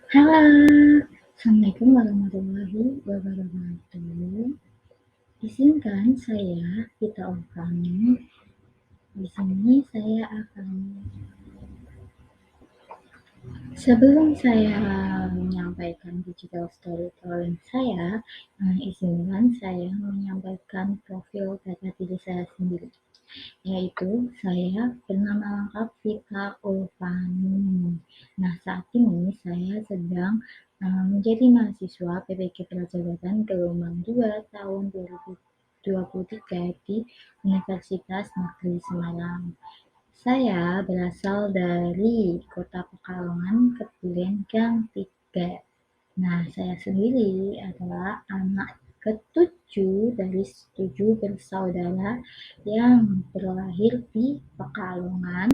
Halo, Assalamualaikum warahmatullahi wabarakatuh. Izinkan saya beritahukan, di sini saya akan sebelum saya menyampaikan digital storytelling saya, izinkan saya menyampaikan profil data diri saya sendiri, yaitu saya bernama lengkap Vita Ulfani. Nah, saat ini saya sedang menjadi mahasiswa PPG Prajaratan gelombang 2 tahun 2023 di Universitas Negeri Semarang. Saya berasal dari Kota Pekalongan, Kebulen Gang 3. Nah, saya sendiri adalah anak ketujuh dari 7 bersaudara yang berlahir di Pekalongan.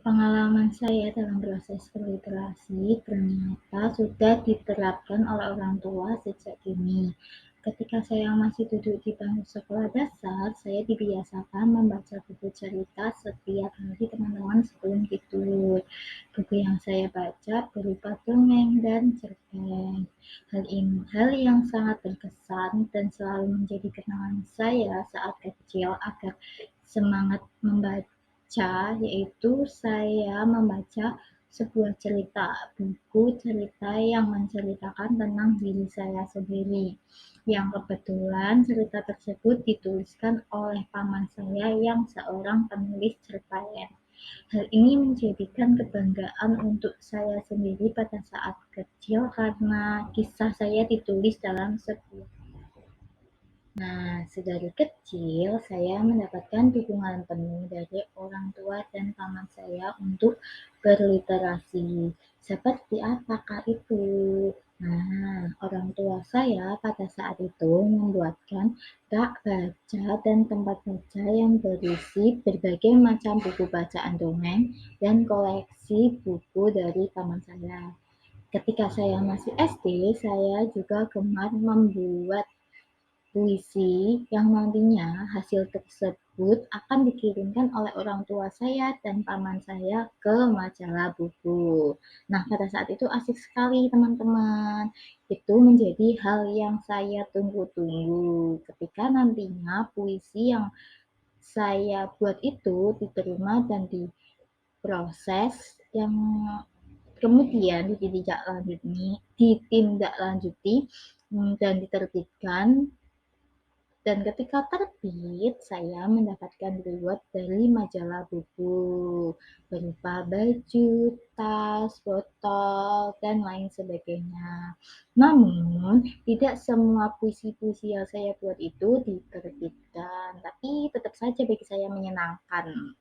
Pengalaman saya dalam proses berliterasi ternyata sudah diterapkan oleh orang tua sejak dini. Ketika saya masih duduk di bangku sekolah dasar, saya dibiasakan membaca buku cerita setiap hari teman-teman sebelum tidur. Buku yang saya baca berupa dongeng dan cerpen. Hal yang sangat berkesan dan selalu menjadi kenangan saya saat kecil agar semangat membaca, yaitu saya membaca sebuah buku cerita yang menceritakan tentang diri saya sendiri, yang kebetulan cerita tersebut dituliskan oleh paman saya yang seorang penulis cerpen. Hal ini menjadikan kebanggaan untuk saya sendiri pada saat kecil karena kisah saya ditulis dalam sebuah. Nah, sedari kecil saya mendapatkan dukungan penuh dari orang tua dan paman saya untuk berliterasi. Seperti apakah itu? Nah, orang tua saya pada saat itu membuatkan rak baca dan tempat baca yang berisi berbagai macam buku bacaan dongeng dan koleksi buku dari paman saya. Ketika saya masih SD, saya juga gemar membuat puisi yang nantinya hasil tersebut akan dikirimkan oleh orang tua saya dan paman saya ke majalah buku. Nah, pada saat itu asik sekali teman-teman. Itu menjadi hal yang saya tunggu-tunggu ketika nantinya puisi yang saya buat itu diterima dan diproses, yang kemudian ditindaklanjuti dan diterbitkan. Dan ketika terbit, saya mendapatkan reward dari majalah buku berupa baju, tas, botol, dan lain sebagainya. Namun, tidak semua puisi-puisi yang saya buat itu diterbitkan, tapi tetap saja bagi saya menyenangkan.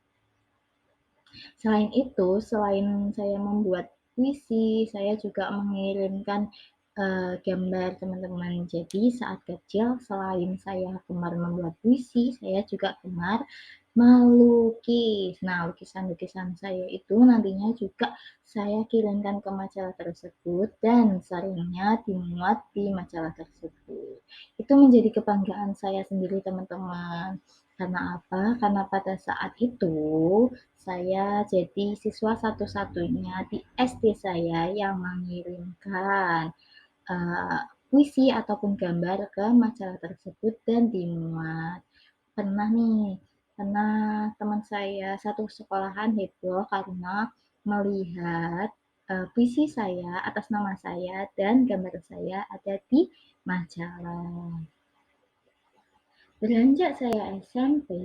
Selain itu, selain saya membuat puisi, saya juga mengirimkan gambar teman-teman. Jadi saat kecil, selain saya gemar membuat puisi, saya juga gemar melukis. Nah, lukisan-lukisan saya itu nantinya juga saya kirimkan ke majalah tersebut dan seringnya dimuat di majalah tersebut. Itu menjadi kebanggaan saya sendiri, teman-teman. Karena apa? Karena pada saat itu saya jadi siswa satu-satunya di SD saya yang mengirimkan puisi ataupun gambar ke majalah tersebut dan dimuat. Pernah nih, karena teman saya satu sekolahan heboh karena melihat puisi saya atas nama saya dan gambar saya ada di majalah. Beranjak saya SMP,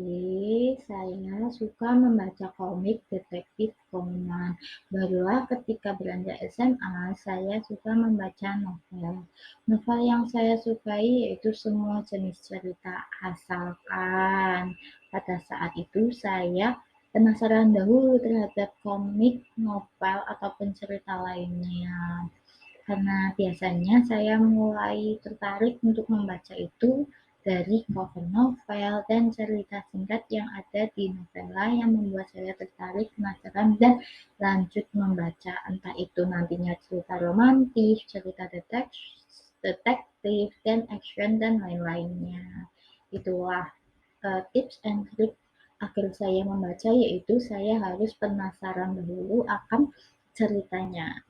saya suka membaca komik detektif Conan. Barulah ketika beranjak SMA, saya suka membaca novel. Novel yang saya sukai yaitu semua jenis cerita, asalkan pada saat itu saya penasaran dahulu terhadap komik, novel, ataupun cerita lainnya. Karena biasanya saya mulai tertarik untuk membaca itu dari cover novel dan cerita singkat yang ada di novela yang membuat saya tertarik, penasaran, dan lanjut membaca. Entah itu nantinya cerita romantis, cerita detektif, dan action, dan lain-lainnya. Itulah tips and trik agar saya membaca, yaitu saya harus penasaran dahulu akan ceritanya.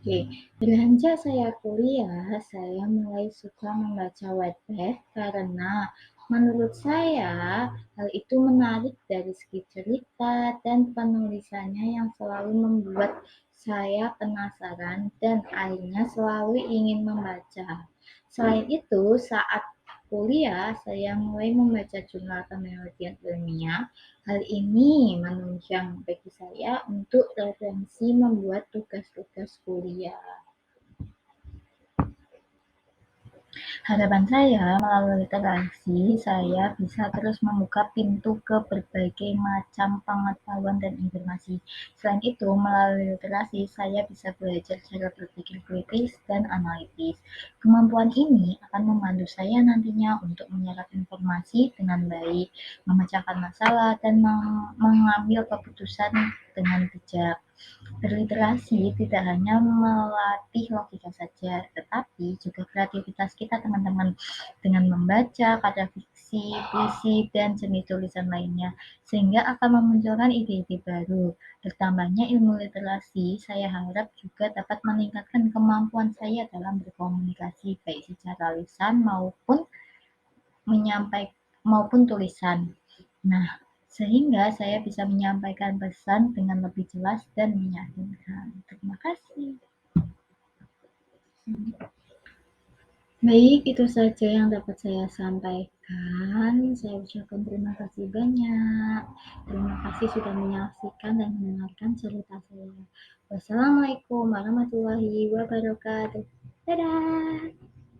Oke, beranjak saya kuliah, saya mulai suka membaca Wattpad karena menurut saya hal itu menarik dari segi cerita dan penulisannya yang selalu membuat saya penasaran dan akhirnya selalu ingin membaca. Selain itu, saat kuliah, saya mulai membaca jurnal penelitian ilmiah. Hal ini menunjang bagi saya untuk referensi membuat tugas-tugas kuliah. Harapan saya melalui literasi, saya bisa terus membuka pintu ke berbagai macam pengetahuan dan informasi. Selain itu, melalui literasi, saya bisa belajar cara berpikir kritis dan analitis. Kemampuan ini akan membantu saya nantinya untuk menyerap informasi dengan baik, memecahkan masalah, dan mengambil keputusan dengan bijak. Berliterasi tidak hanya melatih logika saja, tetapi juga kreativitas kita teman-teman dengan membaca karya fiksi, puisi, dan jenis tulisan lainnya, sehingga akan memunculkan ide-ide baru. Bertambahnya ilmu literasi, saya harap juga dapat meningkatkan kemampuan saya dalam berkomunikasi, baik secara lisan maupun tulisan. Nah, sehingga saya bisa menyampaikan pesan dengan lebih jelas dan meyakinkan. Terima kasih. Baik, itu saja yang dapat saya sampaikan. Saya ucapkan terima kasih banyak. Terima kasih sudah menyaksikan dan mendengarkan cerita saya. Wassalamualaikum warahmatullahi wabarakatuh. Dadah.